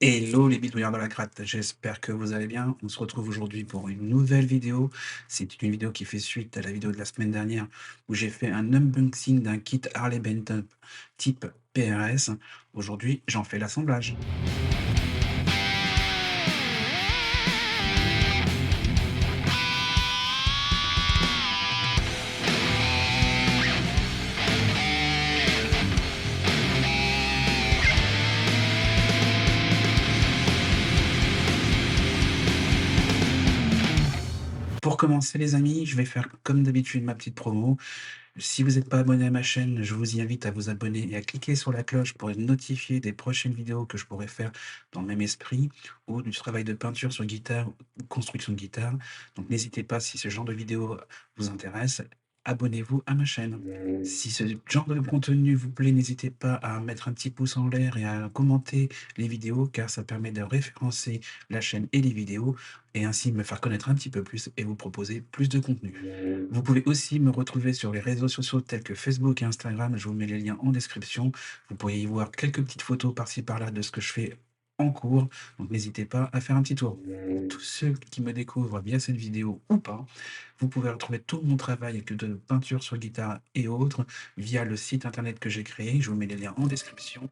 Hello les bidouilleurs de la gratte, j'espère que vous allez bien. On se retrouve aujourd'hui pour une nouvelle vidéo. C'est une vidéo qui fait suite à la vidéo de la semaine dernière où j'ai fait un unboxing d'un kit Harley Benton type PRS. Aujourd'hui, j'en fais l'assemblage. Pour commencer les amis, je vais faire comme d'habitude ma petite promo. Si vous n'êtes pas abonné à ma chaîne, je vous y invite à vous abonner et à cliquer sur la cloche pour être notifié des prochaines vidéos que je pourrai faire dans le même esprit ou du travail de peinture sur guitare ou construction de guitare. Donc n'hésitez pas, si ce genre de vidéo vous intéresse, abonnez-vous à ma chaîne. Si ce genre de contenu vous plaît, n'hésitez pas à mettre un petit pouce en l'air et à commenter les vidéos car ça permet de référencer la chaîne et les vidéos et ainsi me faire connaître un petit peu plus et vous proposer plus de contenu. Vous pouvez aussi me retrouver sur les réseaux sociaux tels que Facebook et Instagram. Je vous mets les liens en description. Vous pourriez y voir quelques petites photos par-ci par-là de ce que je fais en cours. Donc n'hésitez pas à faire un petit tour. Tous ceux qui me découvrent via cette vidéo ou pas, vous pouvez retrouver tout mon travail de peinture sur guitare et autres via le site internet que j'ai créé. Je vous mets les liens en description.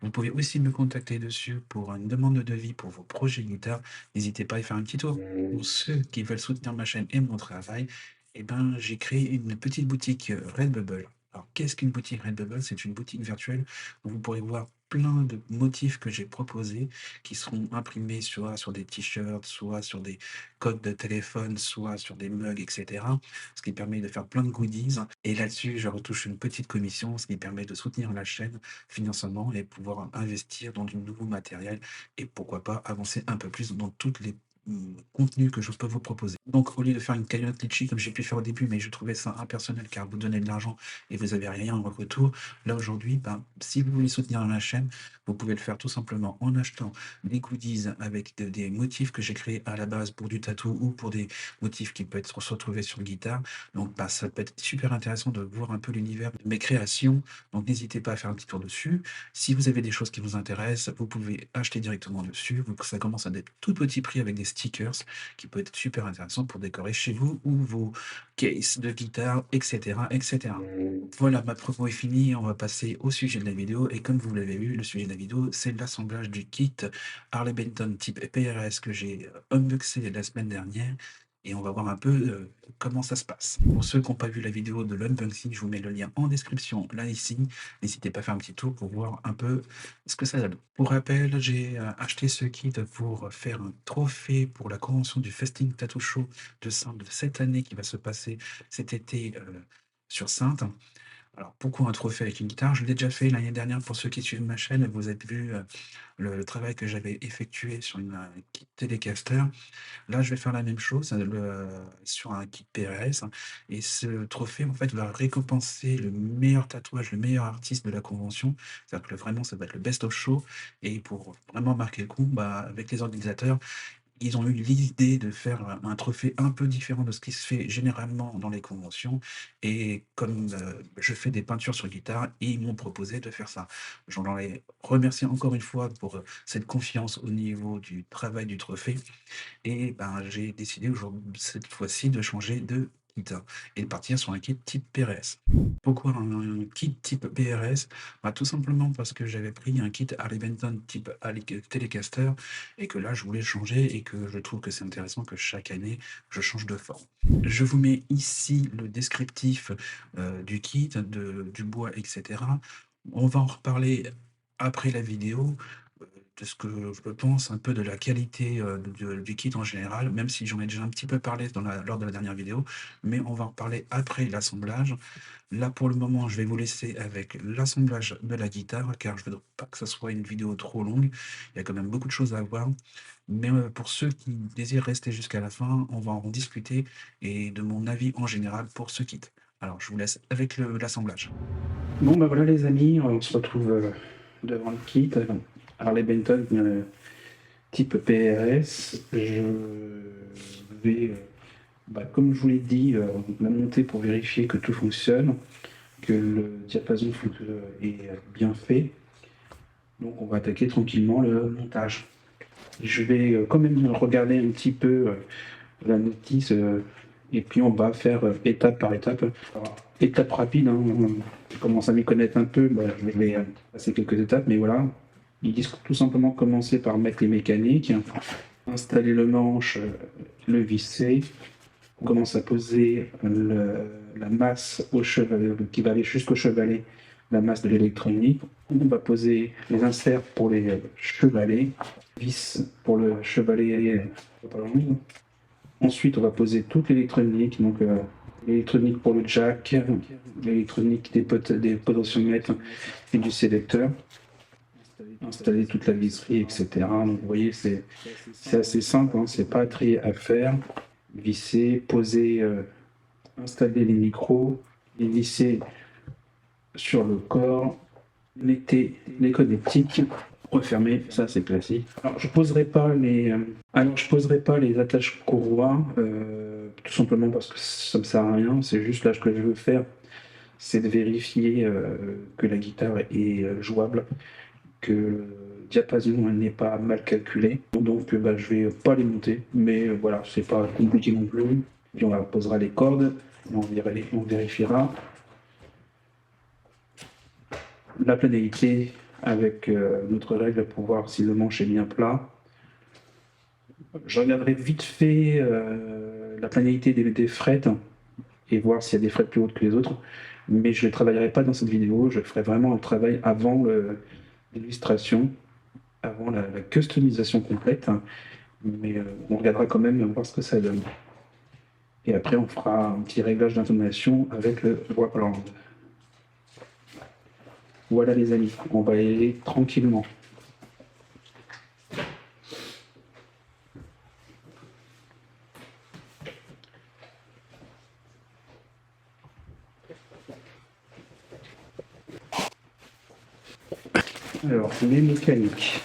Vous pouvez aussi me contacter dessus pour une demande de devis pour vos projets guitare. N'hésitez pas à y faire un petit tour. Pour ceux qui veulent soutenir ma chaîne et mon travail, eh ben, j'ai créé une petite boutique Redbubble. Alors, qu'est-ce qu'une boutique Redbubble? C'est une boutique virtuelle où vous pourrez voir plein de motifs que j'ai proposés qui seront imprimés soit sur des t-shirts, soit sur des codes de téléphone, soit sur des mugs, etc. Ce qui permet de faire plein de goodies. Et là-dessus, je retouche une petite commission, ce qui permet de soutenir la chaîne financièrement et pouvoir investir dans du nouveau matériel et pourquoi pas avancer un peu plus dans toutes les contenus que je peux vous proposer. Donc, au lieu de faire une cagnotte Litchi comme j'ai pu faire au début, mais je trouvais ça impersonnel car vous donnez de l'argent et vous avez rien en retour, là aujourd'hui, ben, si vous voulez soutenir ma chaîne, vous pouvez le faire tout simplement en achetant des goodies avec des motifs que j'ai créés à la base pour du tatou ou pour des motifs qui peuvent être retrouvés sur guitare. Donc, bah, ça peut être super intéressant de voir un peu l'univers de mes créations. Donc, n'hésitez pas à faire un petit tour dessus. Si vous avez des choses qui vous intéressent, vous pouvez acheter directement dessus. Ça commence à des tout petits prix avec des stickers qui peut être super intéressant pour décorer chez vous ou vos cases de guitare, etc., etc. Voilà, ma promo est finie. On va passer au sujet de la vidéo. Et comme vous l'avez vu, le sujet de la vidéo, c'est l'assemblage du kit Harley Benton type PRS que j'ai unboxé la semaine dernière. Et on va voir un peu comment ça se passe. Pour ceux qui n'ont pas vu la vidéo de l'unboxing, je vous mets le lien en description, là, ici. N'hésitez pas à faire un petit tour pour voir un peu ce que ça donne. Pour rappel, j'ai acheté ce kit pour faire un trophée pour la convention du Festing Tattoo Show de Saintes de cette année qui va se passer cet été sur Saintes. Alors, pourquoi un trophée avec une guitare? Je l'ai déjà fait l'année dernière pour ceux qui suivent ma chaîne. Vous avez vu le travail que j'avais effectué sur une kit Telecaster. Là, je vais faire la même chose sur un kit PRS et ce trophée, en fait, va récompenser le meilleur tatouage, le meilleur artiste de la convention. C'est-à-dire que vraiment, ça va être le best of show et pour vraiment marquer le coup, bah, avec les organisateurs, ils ont eu l'idée de faire un trophée un peu différent de ce qui se fait généralement dans les conventions et comme, je fais des peintures sur guitare, ils m'ont proposé de faire ça. J'en leur ai remercié encore une fois pour, cette confiance au niveau du travail du trophée et ben, j'ai décidé cette fois-ci de changer de kit et de partir sur un kit type PRS. Pourquoi un kit type PRS? Bah, tout simplement parce que j'avais pris un kit Harley Benton type Telecaster et que là je voulais changer et que je trouve que c'est intéressant que chaque année je change de forme. Je vous mets ici le descriptif du kit, du bois, etc. On va en reparler après la vidéo de ce que je pense un peu de la qualité, du kit en général, même si j'en ai déjà un petit peu parlé lors de la dernière vidéo, mais on va en parler après l'assemblage. Là, pour le moment, je vais vous laisser avec l'assemblage de la guitare, car je ne veux pas que ça soit une vidéo trop longue. Il y a quand même beaucoup de choses à voir, mais pour ceux qui désirent rester jusqu'à la fin, on va en discuter et de mon avis en général pour ce kit. Alors, je vous laisse avec l'assemblage. Bon, bah voilà les amis, on se retrouve devant le kit. Harley Benton type PRS. Je vais, bah, comme je vous l'ai dit, la monter pour vérifier que tout fonctionne, que le diapason est bien fait. Donc on va attaquer tranquillement le montage. Je vais quand même regarder un petit peu la notice et puis on va faire étape par étape. Alors, étape rapide, hein, je commence à m'y connaître un peu, bah, je vais passer quelques étapes, mais voilà. Ils disent tout simplement commencer par mettre les mécaniques, installer le manche, le visser. On commence à poser la masse au chevalet, qui va aller jusqu'au chevalet, la masse de l'électronique. On va poser les inserts pour les chevalets, vis pour le chevalet. Ensuite, on va poser toute l'électronique, donc l'électronique pour le jack, l'électronique des potentiomètres et du sélecteur, installer toute la visserie, etc. Donc vous voyez, c'est assez simple, hein, c'est pas très à faire. Visser, poser, installer les micros, les visser sur le corps, mettez les connectiques, refermer, ça c'est classique. Alors je poserai pas les attaches courroies, tout simplement parce que ça me sert à rien. C'est juste là ce que je veux faire, c'est de vérifier que la guitare est jouable, que le diapason n'est pas mal calculé. Donc bah, je vais pas les monter, mais voilà, c'est pas compliqué non plus. Puis on posera les cordes, et on vérifiera la planalité avec notre règle pour voir si le manche est bien plat. Je regarderai vite fait la planalité des frettes et voir s'il y a des frettes plus hautes que les autres, mais je ne les travaillerai pas dans cette vidéo, je ferai vraiment un travail avant l'illustration, avant la customisation complète, mais on regardera quand même voir ce que ça donne. Et après on fera un petit réglage d'intonation avec le Wapland. Voilà les amis, on va y aller tranquillement. Alors, les mécaniques.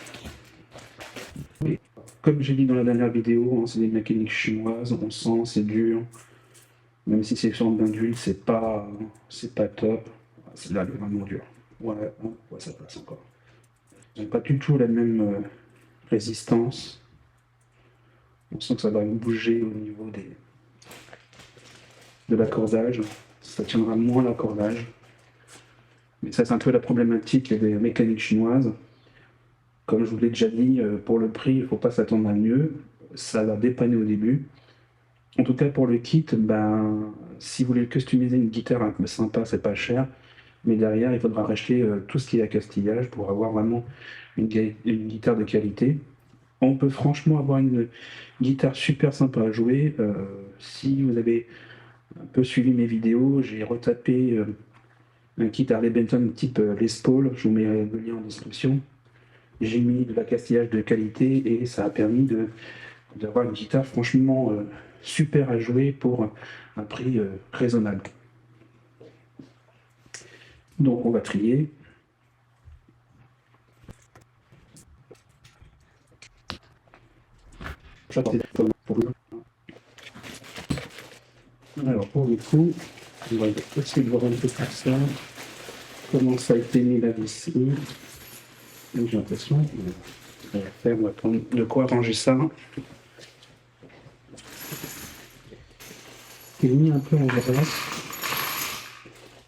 Comme j'ai dit dans la dernière vidéo, hein, c'est des mécaniques chinoises, on sent, c'est dur. Même si c'est sur bain d'huile, c'est pas top. Celle-là, elle est vraiment dure. Ouais, ouais, ça passe encore. Ils n'ont pas du tout la même résistance. On sent que ça va bouger au niveau de l'accordage. Ça tiendra moins l'accordage. Mais ça, c'est un peu la problématique des mécaniques chinoises. Comme je vous l'ai déjà dit, pour le prix, il ne faut pas s'attendre à mieux. Ça va dépanner au début. En tout cas, pour le kit, ben, si vous voulez customiser une guitare un peu sympa, c'est pas cher. Mais derrière, il faudra racheter tout ce qui est accastillage pour avoir vraiment une guitare de qualité. On peut franchement avoir une guitare super sympa à jouer. Si vous avez un peu suivi mes vidéos, j'ai retapé un kit Harley Benton type Les Paul. Je vous mets le lien en description. J'ai mis de l'accastillage de qualité et ça a permis d'avoir une guitare franchement super à jouer pour un prix raisonnable. Donc on va trier. Alors pour le coup, on va essayer de voir un peu tout ça, comment ça a été mis la visserie. J'ai l'impression on va prendre de quoi ranger ça. J'ai mis un peu en vrac,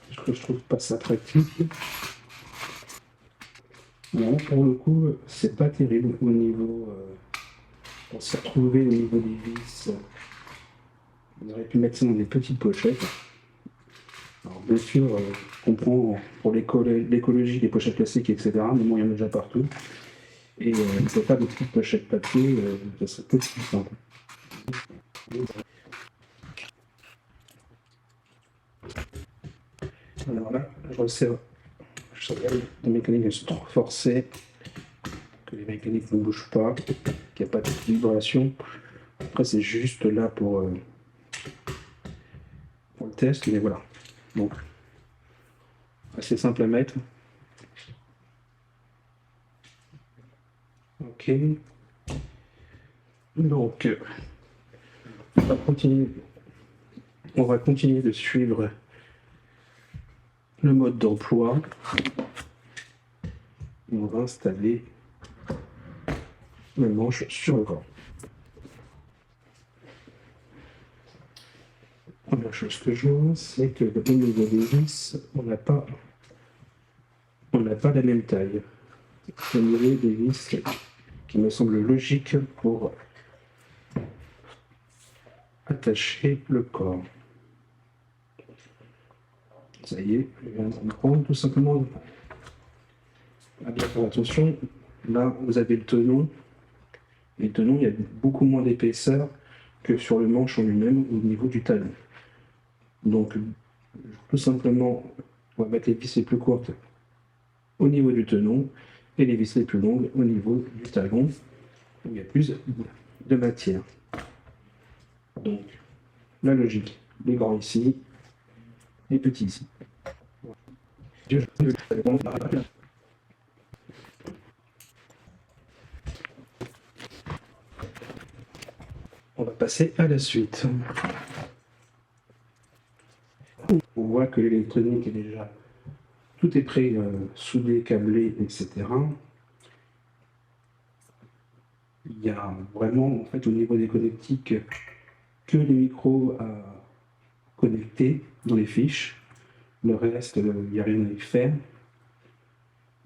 parce que je trouve pas ça pratique. Non, pour le coup, c'est pas terrible au niveau pour s'y retrouver au niveau des vis. On aurait pu mettre ça dans des petites pochettes. Alors bien sûr, je comprends pour l'écologie, les pochettes plastiques, etc. Mais bon, il y en a déjà partout. Et il ne faut pas de petites pochettes papier, ça serait peu plus simple. Alors là, je resserre. Je sais que les mécaniques sont trop forcées, que les mécaniques ne bougent pas, qu'il n'y a pas de vibration. Après, c'est juste là pour le test, mais voilà. Donc, assez simple à mettre. Ok. Donc, on va continuer de suivre le mode d'emploi. et on va installer le manche sur le corps. Première chose que je vois, c'est que au niveau des vis, on n'a pas la même taille. Au niveau des vis qui me semble logique pour attacher le corps. Ça y est, je viens de comprendre tout simplement. À bien faire attention, là vous avez le tenon. Et le tenon, il y a beaucoup moins d'épaisseur que sur le manche en lui-même au niveau du talon. Donc tout simplement, on va mettre les vis les plus courtes au niveau du tenon et les vis les plus longues au niveau du talon, où il y a plus de matière. Donc la logique, les grands ici, les petits ici. On va passer à la suite. On voit que l'électronique est déjà, tout est prêt, soudé, câblé, etc. Il y a vraiment, en fait, au niveau des connectiques, que les micros à connecter dans les fiches. Le reste, il n'y a rien à y faire.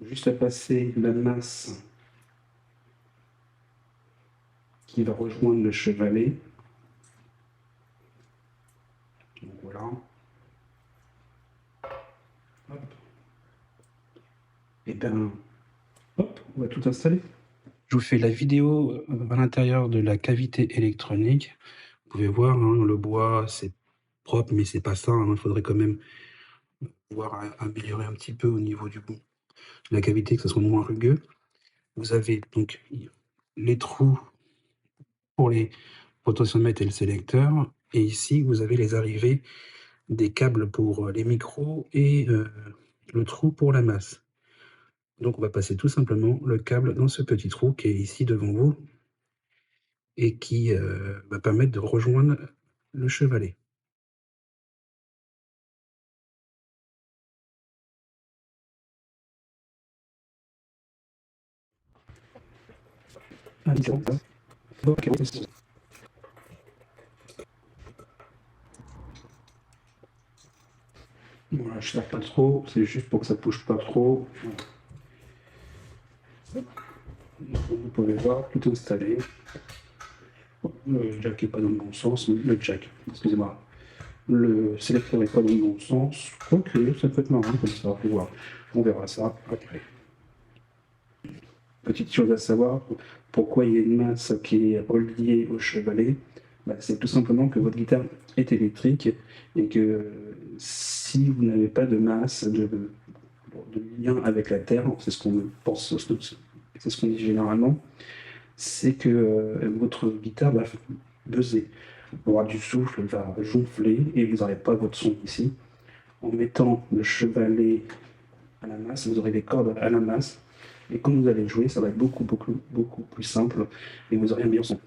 Juste à passer la masse qui va rejoindre le chevalet. Donc voilà. Hop. Et bien, hop, on va tout installer. Je vous fais la vidéo à l'intérieur de la cavité électronique. Vous pouvez voir, hein, le bois, c'est propre, mais c'est pas ça. Il faudrait quand même pouvoir améliorer un petit peu au niveau du bout de la cavité, que ce soit moins rugueux. Vous avez donc les trous pour les potentiomètres et le sélecteur. Et ici, vous avez les arrivées des câbles pour les micros et le trou pour la masse. Donc, on va passer tout simplement le câble dans ce petit trou qui est ici devant vous et qui va permettre de rejoindre le chevalet. Voilà, je ne pas trop, c'est juste pour que ça ne bouge pas trop. Vous pouvez voir, tout installé. Le jack n'est pas dans le bon sens, le jack, excusez-moi. Le sélecteur n'est pas dans le bon sens. Ok, ça peut être marrant comme ça, faut voir. On verra ça après. Petite chose à savoir, pourquoi il y a une masse qui est reliée au chevalet, bah, c'est tout simplement que votre guitare est électrique et que si vous n'avez pas de masse, de lien avec la terre, c'est ce qu'on pense, c'est ce qu'on dit généralement, c'est que votre guitare va buzzer, aura du souffle, va gonfler et vous n'aurez pas votre son ici. En mettant le chevalet à la masse, vous aurez les cordes à la masse. Et quand vous allez jouer, ça va être beaucoup plus simple et vous aurez un meilleur son.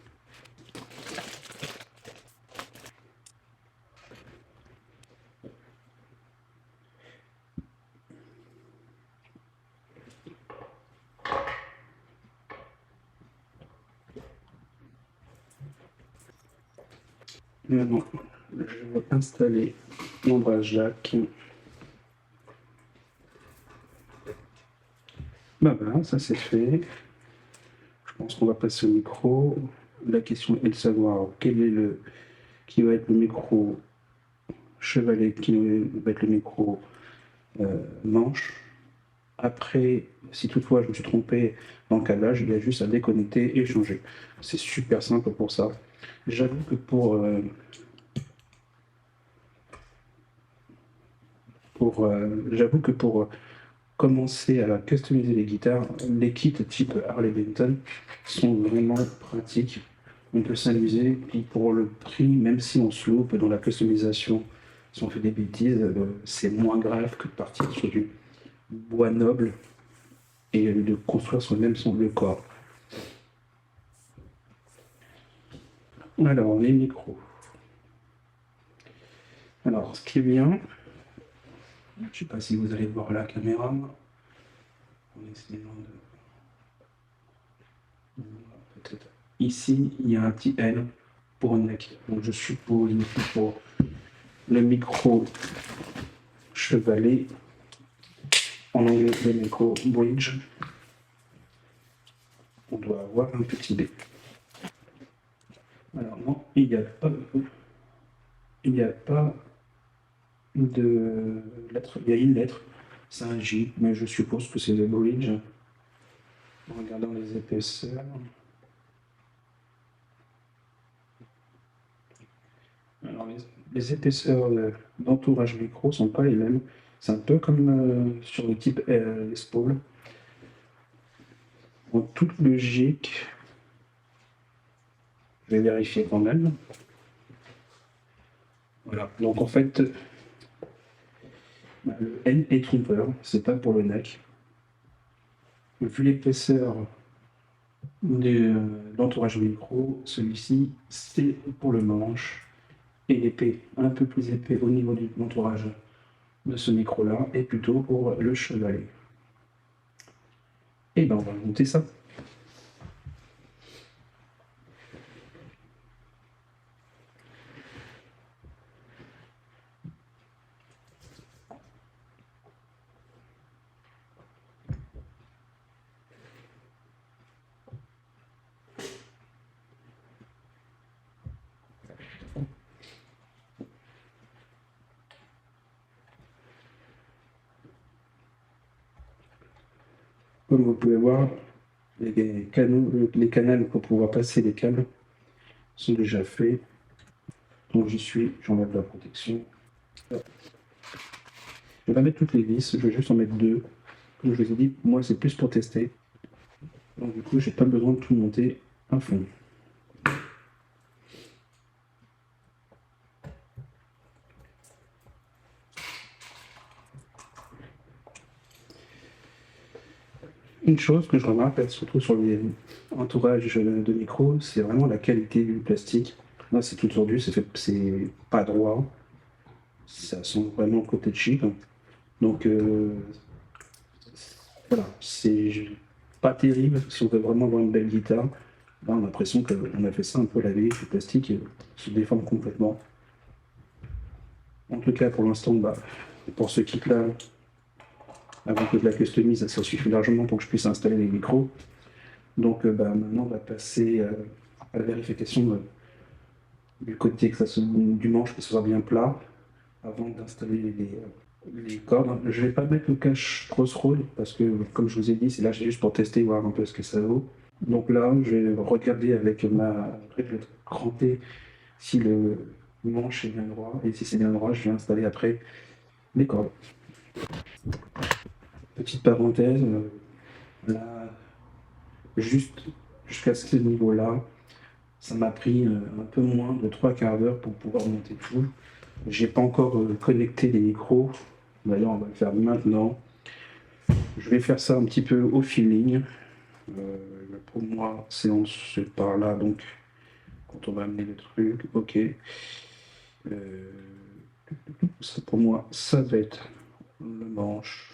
Maintenant, je vais installer l'embrase jack. Bah voilà, ça c'est fait. Je pense qu'on va passer au micro. La question est de savoir qui va être le micro chevalet, qui va être le micro manche. Après, si toutefois je me suis trompé dans le câblage, il y a juste à déconnecter et changer. C'est super simple pour ça. J'avoue que pour commencer à customiser les guitares, les kits type Harley Benton sont vraiment pratiques. On peut s'amuser, puis pour le prix, même si on se loupe dans la customisation, si on fait des bêtises, c'est moins grave que de partir sur du bois noble et de construire soi-même le corps. Alors, les micros. Alors, ce qui est bien, je ne sais pas si vous allez voir la caméra, en essayant de... Peut-être. Ici, il y a un petit L pour neck. Donc je suppose que pour le micro chevalet, en anglais le micro bridge, on doit avoir un petit B. Alors non, il n'y a pas de lettre. Il y a une lettre, c'est un J, mais je suppose que c'est le bridge. En regardant les épaisseurs. Alors les épaisseurs d'entourage micro sont pas les mêmes. C'est un peu comme sur le type Les Paul. En toute logique, je vais vérifier quand même. Voilà. Donc en fait, le N est trompeur, c'est pas pour le neck. Vu l'épaisseur d'entourage micro, celui-ci c'est pour le manche et l'épée un peu plus épais au niveau de l'entourage de ce micro-là est plutôt pour le chevalet. Et ben on va monter ça. Comme vous pouvez voir, les canaux pour pouvoir passer les câbles sont déjà faits. Donc j'y suis, j'enlève la protection. Je vais pas mettre toutes les vis, je vais juste en mettre deux. Comme je vous ai dit, moi c'est plus pour tester. Donc du coup, j'ai pas besoin de tout monter à fond. Une chose que je remarque, surtout sur les entourages de micro, c'est vraiment la qualité du plastique. Là, c'est tout tordu, c'est pas droit. Ça sent vraiment le côté cheap. Donc, voilà, c'est pas terrible si on veut vraiment avoir une belle guitare. Là, on a l'impression qu'on a fait ça un peu laver, le plastique se déforme complètement. En tout cas, pour l'instant, bah, pour ce kit-là, avant que je la customise, ça suffit largement pour que je puisse installer les micros. Donc bah, maintenant, on va passer à la vérification du côté du manche que ce soit bien plat avant d'installer les cordes. Je ne vais pas mettre le cache crossroad parce que, comme je vous ai dit, c'est là juste pour tester, voir un peu ce que ça vaut. Donc là, je vais regarder avec ma réglette crantée si le manche est bien droit. Et si c'est bien droit, je vais installer après les cordes. Petite parenthèse, là, juste jusqu'à ce niveau-là, ça m'a pris un peu moins de 3/4 d'heure pour pouvoir monter tout. J'ai pas encore connecté les micros. D'ailleurs, on va le faire maintenant. Je vais faire ça un petit peu au feeling. Pour moi, séance par là, donc quand on va amener le truc, ok. Ça, pour moi, ça va être le manche.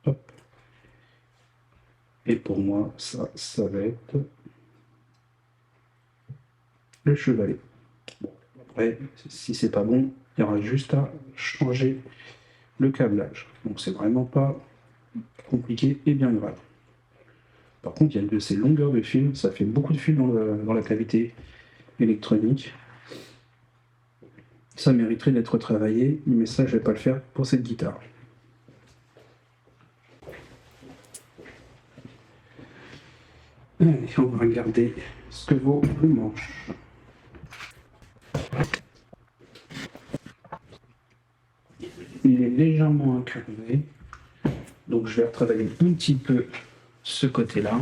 Hop. Et pour moi, ça va être le chevalet. Bon, après, si c'est pas bon, il y aura juste à changer le câblage. Donc c'est vraiment pas compliqué et bien grave. Par contre, il y a de ces longueurs de fil, ça fait beaucoup de fil dans la cavité électronique. Ça mériterait d'être travaillé, mais ça, je vais pas le faire pour cette guitare. Allez, on va regarder ce que vaut le manche. Il est légèrement incurvé, donc je vais retravailler un petit peu ce côté-là.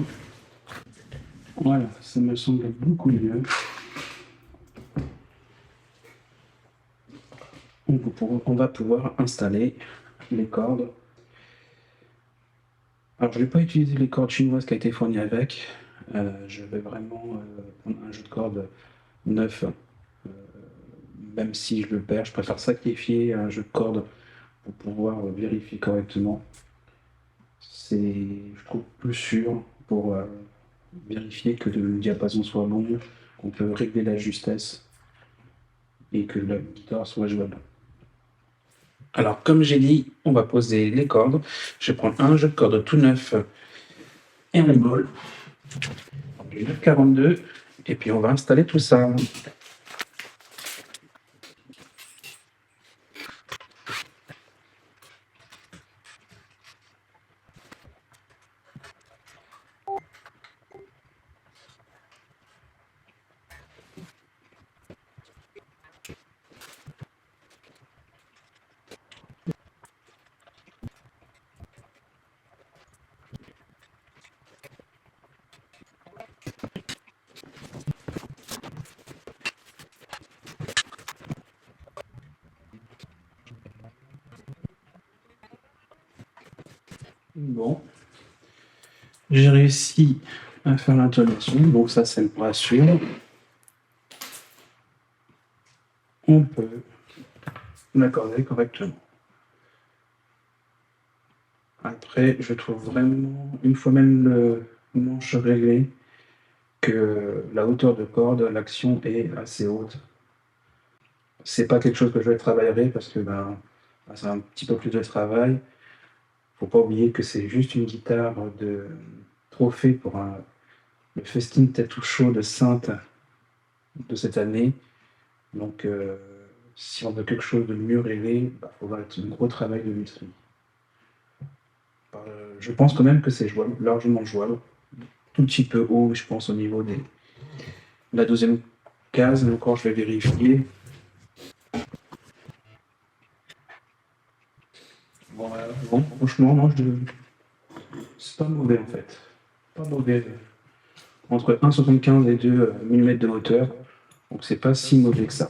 Voilà, ça me semble beaucoup mieux. On va pouvoir installer les cordes. Alors, je ne vais pas utiliser les cordes chinoises qui a été fournies avec. Je vais vraiment prendre un jeu de cordes neuf. Même si je le perds, je préfère sacrifier un jeu de cordes pour pouvoir vérifier correctement. C'est, je trouve, plus sûr pour vérifier que le diapason soit bon, qu'on peut régler la justesse et que la guitare soit jouable. Alors, comme j'ai dit, on va poser les cordes. Je vais prendre un jeu de cordes tout neuf et un bol. Du 9,42 et puis on va installer tout ça. Bon, j'ai réussi à faire l'intonation, donc ça me rassure. On peut l'accorder correctement. Après, je trouve vraiment, une fois même le manche réglé, que la hauteur de corde, l'action est assez haute. C'est pas quelque chose que je travaillerai parce que c'est un petit peu plus de travail. Faut pas oublier que c'est juste une guitare de trophée pour le festin Tattoo Show de Sainte de cette année. Donc, si on veut quelque chose de mieux réglé, il faudra un gros travail de luthier. Je pense quand même que c'est jouable, largement jouable. Tout petit peu haut, je pense, au niveau de la deuxième case, mais encore je vais vérifier. Voilà. Bon, franchement, non, c'est pas mauvais en fait. Pas mauvais. Entre 1,75 et 2 mm de hauteur, donc c'est pas si mauvais que ça.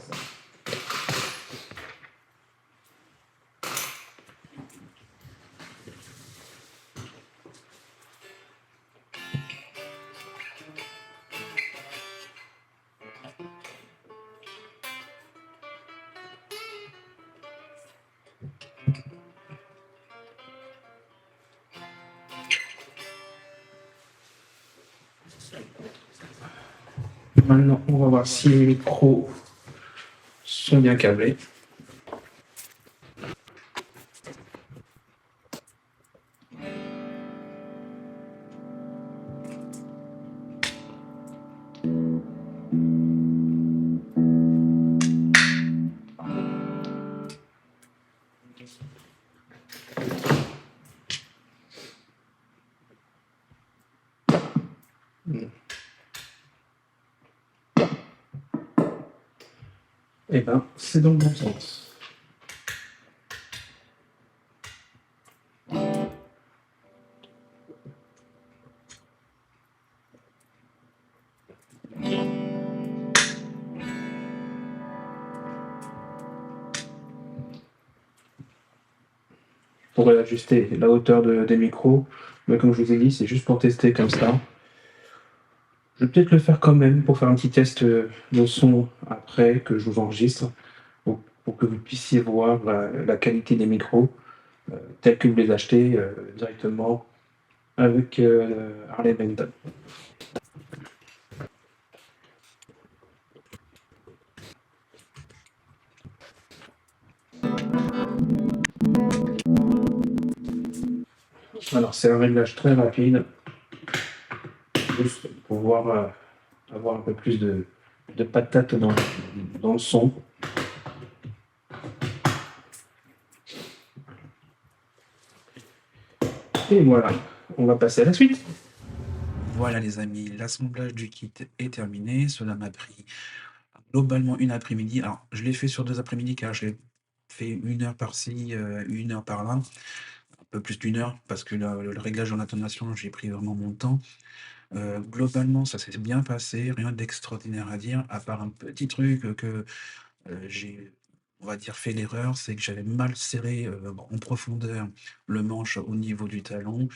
Maintenant, on va voir si les micros sont bien câblés. Eh ben, c'est dans le bon sens. Pour ajuster la hauteur des micros, mais comme je vous ai dit, c'est juste pour tester comme ça. Je vais peut-être le faire quand même pour faire un petit test de son après que je vous enregistre, pour que vous puissiez voir la qualité des micros tels que vous les achetez directement avec Harley Benton. Alors c'est un réglage très rapide, juste pour pouvoir avoir un peu plus de patate dans le son. Et voilà, on va passer à la suite. Voilà les amis, l'assemblage du kit est terminé. Cela m'a pris globalement une après-midi. Alors, je l'ai fait sur 2 après-midi car je l'ai fait 1 heure par-ci, 1 heure par-là. Un peu plus d'1 heure parce que le réglage en intonation, j'ai pris vraiment mon temps. Globalement, ça s'est bien passé, rien d'extraordinaire à dire, à part un petit truc que, j'ai, on va dire, fait l'erreur, c'est que j'avais mal serré, en profondeur le manche au niveau du talon.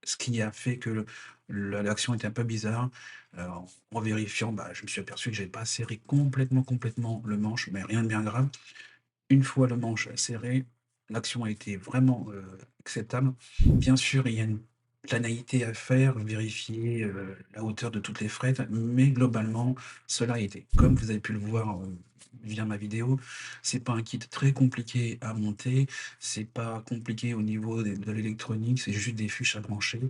Ce qui a fait que l'action était un peu bizarre. En vérifiant, je me suis aperçu que j'avais pas serré complètement le manche, mais rien de bien grave. Une fois le manche serré, L'action a été vraiment, acceptable. Bien sûr, il y a une planalité à faire, vérifier, la hauteur de toutes les frettes, mais globalement, cela a été. Comme vous avez pu le voir, via ma vidéo, c'est pas un kit très compliqué à monter, c'est pas compliqué au niveau de l'électronique, c'est juste des fiches à brancher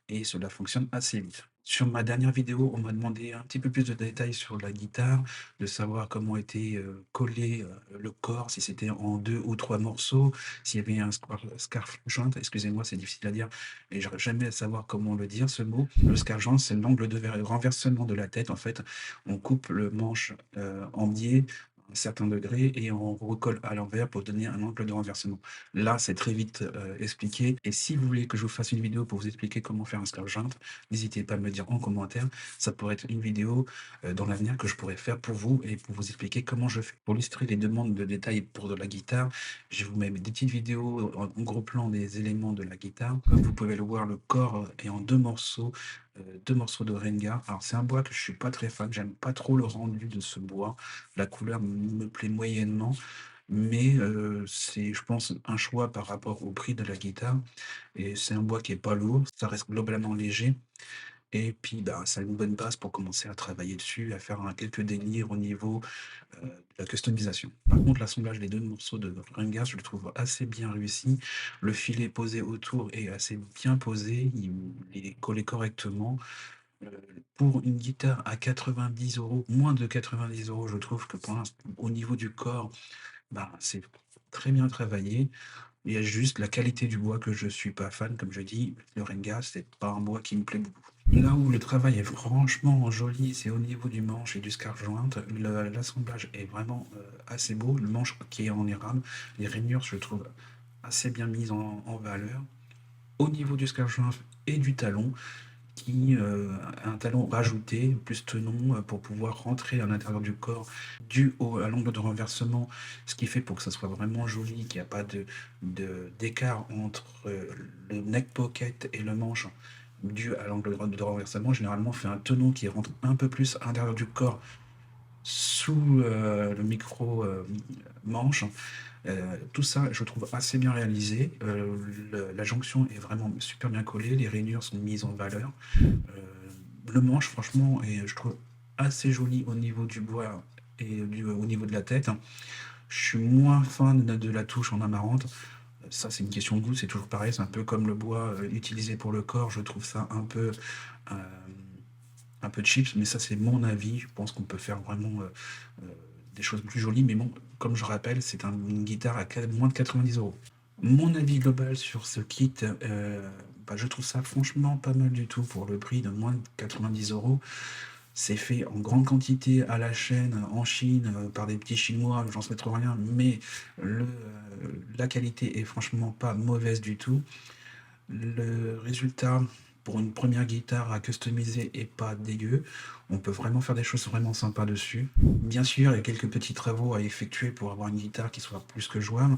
et cela fonctionne assez vite. Sur ma dernière vidéo, on m'a demandé un petit peu plus de détails sur la guitare, de savoir comment était, collé, le corps, si c'était en 2 ou 3 morceaux, s'il y avait un scarf joint, excusez-moi, c'est difficile à dire et j'arrive jamais à savoir comment le dire ce mot. Le scarf joint, c'est l'angle de renversement de la tête. En fait, on coupe le manche, en biais à un certain degré et on recolle à l'envers pour donner un angle de renversement. Là, c'est très vite, expliqué et si vous voulez que je vous fasse une vidéo pour vous expliquer comment faire un scarf joint, n'hésitez pas à me le dire en commentaire. Ça pourrait être une vidéo, dans l'avenir que je pourrais faire pour vous et pour vous expliquer comment je fais. Pour illustrer les demandes de détails pour de la guitare, je vous mets des petites vidéos en gros plan des éléments de la guitare. Comme vous pouvez le voir, le corps est en 2 morceaux de Renga. Alors c'est un bois que je suis pas très fan, j'aime pas trop le rendu de ce bois. La couleur me plaît moyennement, mais c'est je pense un choix par rapport au prix de la guitare et c'est un bois qui est pas lourd, ça reste globalement léger et puis, bah, ça a une bonne base pour commencer à travailler dessus, à faire quelques délires au niveau, de la customisation. Par contre, l'assemblage des 2 morceaux de Rengas, je le trouve assez bien réussi. Le filet posé autour est assez bien posé, il est collé correctement. Heu, pour une guitare à 90 €, moins de 90 €, je trouve que pour l'instant, au niveau du corps, bah, c'est très bien travaillé. Il y a juste la qualité du bois que je suis pas fan, comme je dis, le Renga, c'est pas un bois qui me plaît beaucoup. Là où le travail est franchement joli, c'est au niveau du manche et du scarf joint. L'assemblage est vraiment, assez beau. Le manche qui est en érable, les rainures, je trouve assez bien mises en valeur. Au niveau du scarf joint et du talon, qui, un talon rajouté, plus tenon, pour pouvoir rentrer à l'intérieur du corps, dû à l'angle de renversement, ce qui fait pour que ça soit vraiment joli, qu'il y a pas d'écart entre, le neck pocket et le manche, dû à l'angle de renversement. Généralement, on fait un tenon qui rentre un peu plus à l'intérieur du corps, sous, le micro, manche. Tout ça, je trouve assez bien réalisé. La jonction est vraiment super bien collée, les rainures sont mises en valeur. Le manche, franchement, est, je trouve, assez joli au niveau du bois et au niveau de la tête. Je suis moins fan de la touche en amarante. Ça, c'est une question de goût, c'est toujours pareil. C'est un peu comme le bois utilisé pour le corps. Je trouve ça euh, un peu cheap, mais ça, c'est mon avis. Je pense qu'on peut faire vraiment euh, des choses plus jolies. Mais bon, comme je rappelle, c'est une guitare à moins de 90 €. Mon avis global sur ce kit, bah, je trouve ça franchement pas mal du tout pour le prix de moins de 90 €. C'est fait en grande quantité à la chaîne en Chine, par des petits Chinois, j'en sais trop rien, mais la qualité est franchement pas mauvaise du tout. Le résultat, pour une première guitare à customiser est pas dégueu. On peut vraiment faire des choses vraiment sympas dessus. Bien sûr, il y a quelques petits travaux à effectuer pour avoir une guitare qui soit plus que jouable,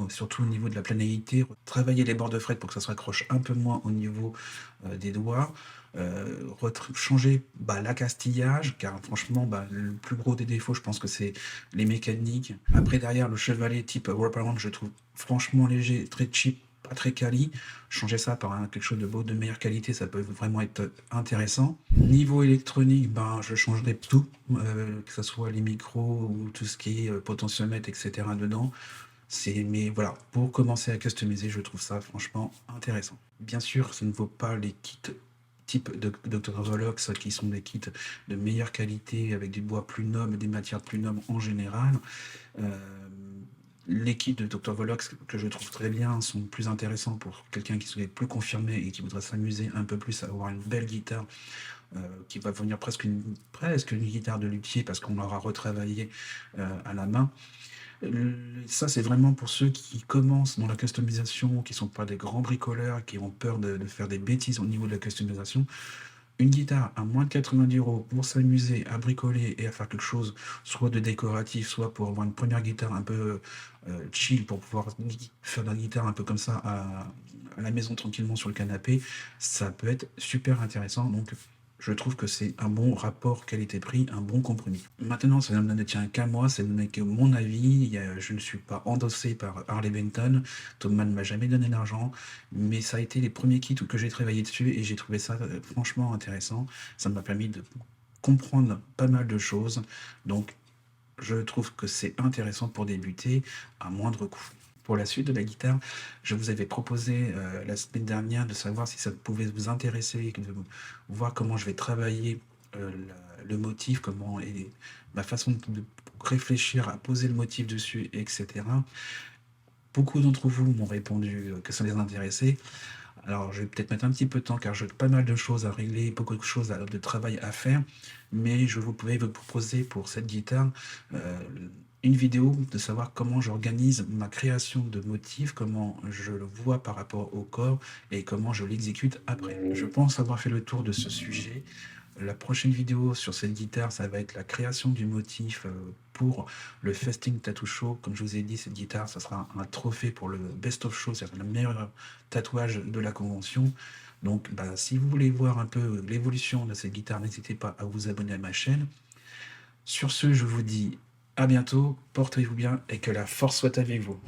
surtout au niveau de la planalité. Travailler les bords de fret pour que ça se raccroche un peu moins au niveau, des doigts. Changer, bah, l'accastillage, car franchement, bah, le plus gros des défauts, je pense que c'est les mécaniques. Après, derrière, le chevalet type wraparound, je trouve franchement léger, très cheap, pas très quali. Changer ça par quelque chose de beau, de meilleure qualité, ça peut vraiment être intéressant. Niveau électronique, ben, je changerai tout, que ce soit les micros ou tout ce qui est potentiomètre, etc. dedans. Mais voilà, pour commencer à customiser, je trouve ça franchement intéressant. Bien sûr, ça ne vaut pas les kits type de Dr. Volox qui sont des kits de meilleure qualité avec des bois plus nobles, des matières plus nobles en général. Euh, les kits de Dr. Volox que je trouve très bien sont plus intéressants pour quelqu'un qui soit plus confirmé et qui voudrait s'amuser un peu plus à avoir une belle guitare qui va venir presque une guitare de luthier parce qu'on l'aura retravaillé à la main. Ça, c'est vraiment pour ceux qui commencent dans la customisation, qui sont pas des grands bricoleurs, qui ont peur de faire des bêtises au niveau de la customisation. Une guitare à moins de 90 € pour s'amuser à bricoler et à faire quelque chose, soit de décoratif, soit pour avoir une première guitare un peu chill, pour pouvoir faire de la guitare un peu comme ça à la maison tranquillement sur le canapé, ça peut être super intéressant. Donc Je trouve que c'est un bon rapport qualité-prix, un bon compromis. Maintenant, ça ne tient qu'à moi, c'est n'est que mon avis. Je ne suis pas endossé par Harley Benton. Thomann ne m'a jamais donné d'argent, mais ça a été les premiers kits que j'ai travaillé dessus et j'ai trouvé ça franchement intéressant. Ça m'a permis de comprendre pas mal de choses. Donc, je trouve que c'est intéressant pour débuter à moindre coût. Pour la suite de la guitare, je vous avais proposé la semaine dernière de savoir si ça pouvait vous intéresser, de voir comment je vais travailler le motif, comment et ma façon de réfléchir à poser le motif dessus, etc. Beaucoup d'entre vous m'ont répondu que ça les intéressait. Alors, je vais peut-être mettre un petit peu de temps car j'ai pas mal de choses à régler, beaucoup de choses de travail à faire, mais je vous pouvais vous proposer pour cette guitare euh, une vidéo de savoir comment j'organise ma création de motifs, comment je le vois par rapport au corps et comment je l'exécute après. Je pense avoir fait le tour de ce sujet. La prochaine vidéo sur cette guitare, ça va être la création du motif pour le Festing Tattoo Show. Comme je vous ai dit, cette guitare, ça sera un trophée pour le Best of Show, c'est-à-dire le meilleur tatouage de la convention. Donc, bah, si vous voulez voir un peu l'évolution de cette guitare, n'hésitez pas à vous abonner à ma chaîne. Sur ce, je vous dis à bientôt, portez-vous bien et que la force soit avec vous.